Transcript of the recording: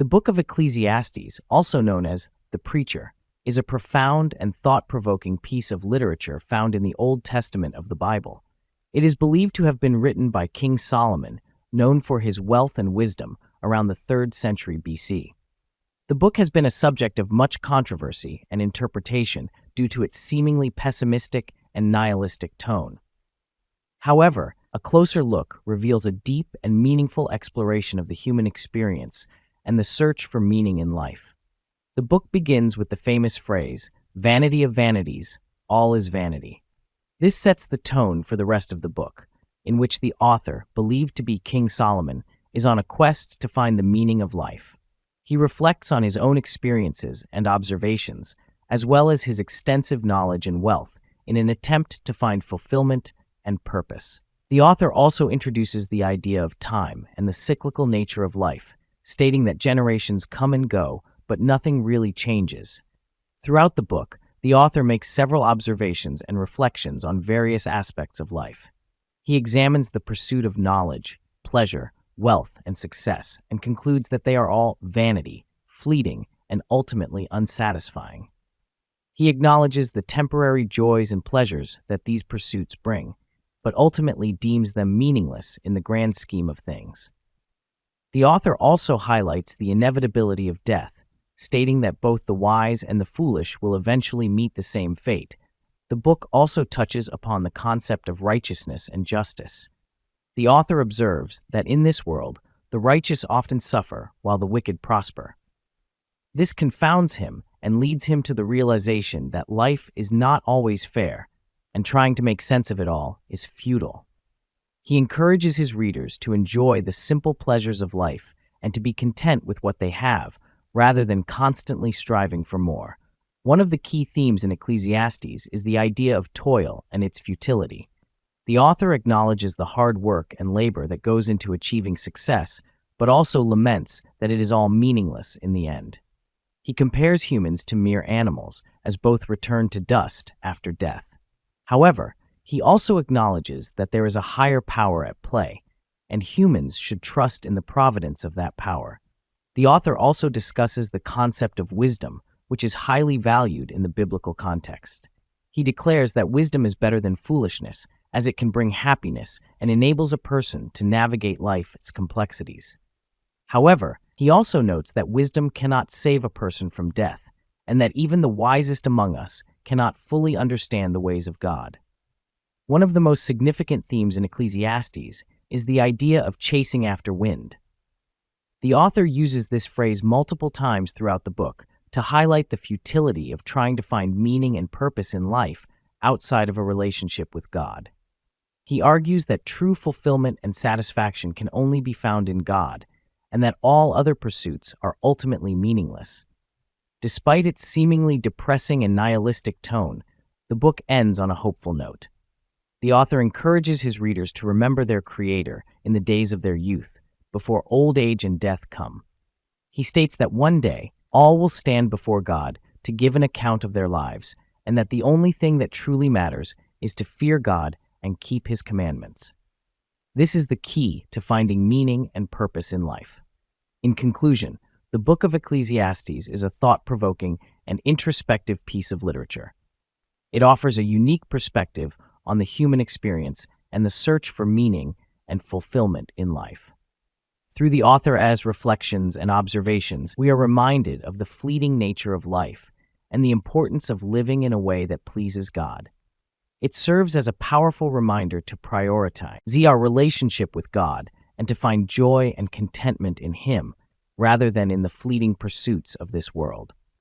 The book of Ecclesiastes, also known as The Preacher, is a profound and thought-provoking piece of literature found in the Old Testament of the Bible. It is believed to have been written by King Solomon, known for his wealth and wisdom, around the 3rd century BC. The book has been a subject of much controversy and interpretation due to its seemingly pessimistic and nihilistic tone. However, a closer look reveals a deep and meaningful exploration of the human experience and the search for meaning in life. The book begins with the famous phrase, "Vanity of vanities, all is vanity." This sets the tone for the rest of the book, in which the author, believed to be King Solomon, is on a quest to find the meaning of life. He reflects on his own experiences and observations, as well as his extensive knowledge and wealth, in an attempt to find fulfillment and purpose. The author also introduces the idea of time and the cyclical nature of life, stating that generations come and go, but nothing really changes. Throughout the book, the author makes several observations and reflections on various aspects of life. He examines the pursuit of knowledge, pleasure, wealth, and success, and concludes that they are all vanity, fleeting, and ultimately unsatisfying. He acknowledges the temporary joys and pleasures that these pursuits bring, but ultimately deems them meaningless in the grand scheme of things. The author also highlights the inevitability of death, stating that both the wise and the foolish will eventually meet the same fate. The book also touches upon the concept of righteousness and justice. The author observes that in this world, the righteous often suffer while the wicked prosper. This confounds him and leads him to the realization that life is not always fair, and trying to make sense of it all is futile. He encourages his readers to enjoy the simple pleasures of life and to be content with what they have, rather than constantly striving for more. One of the key themes in Ecclesiastes is the idea of toil and its futility. The author acknowledges the hard work and labor that goes into achieving success, but also laments that it is all meaningless in the end. He compares humans to mere animals, as both return to dust after death. However, he also acknowledges that there is a higher power at play, and humans should trust in the providence of that power. The author also discusses the concept of wisdom, which is highly valued in the biblical context. He declares that wisdom is better than foolishness, as it can bring happiness and enables a person to navigate life's complexities. However, he also notes that wisdom cannot save a person from death, and that even the wisest among us cannot fully understand the ways of God. One of the most significant themes in Ecclesiastes is the idea of chasing after wind. The author uses this phrase multiple times throughout the book to highlight the futility of trying to find meaning and purpose in life outside of a relationship with God. He argues that true fulfillment and satisfaction can only be found in God, and that all other pursuits are ultimately meaningless. Despite its seemingly depressing and nihilistic tone, the book ends on a hopeful note. The author encourages his readers to remember their Creator in the days of their youth, before old age and death come. He states that one day, all will stand before God to give an account of their lives, and that the only thing that truly matters is to fear God and keep His commandments. This is the key to finding meaning and purpose in life. In conclusion, the book of Ecclesiastes is a thought-provoking and introspective piece of literature. It offers a unique perspective on the human experience and the search for meaning and fulfillment in life. Through the author's reflections and observations, we are reminded of the fleeting nature of life and the importance of living in a way that pleases God. It serves as a powerful reminder to prioritize our relationship with God and to find joy and contentment in Him rather than in the fleeting pursuits of this world.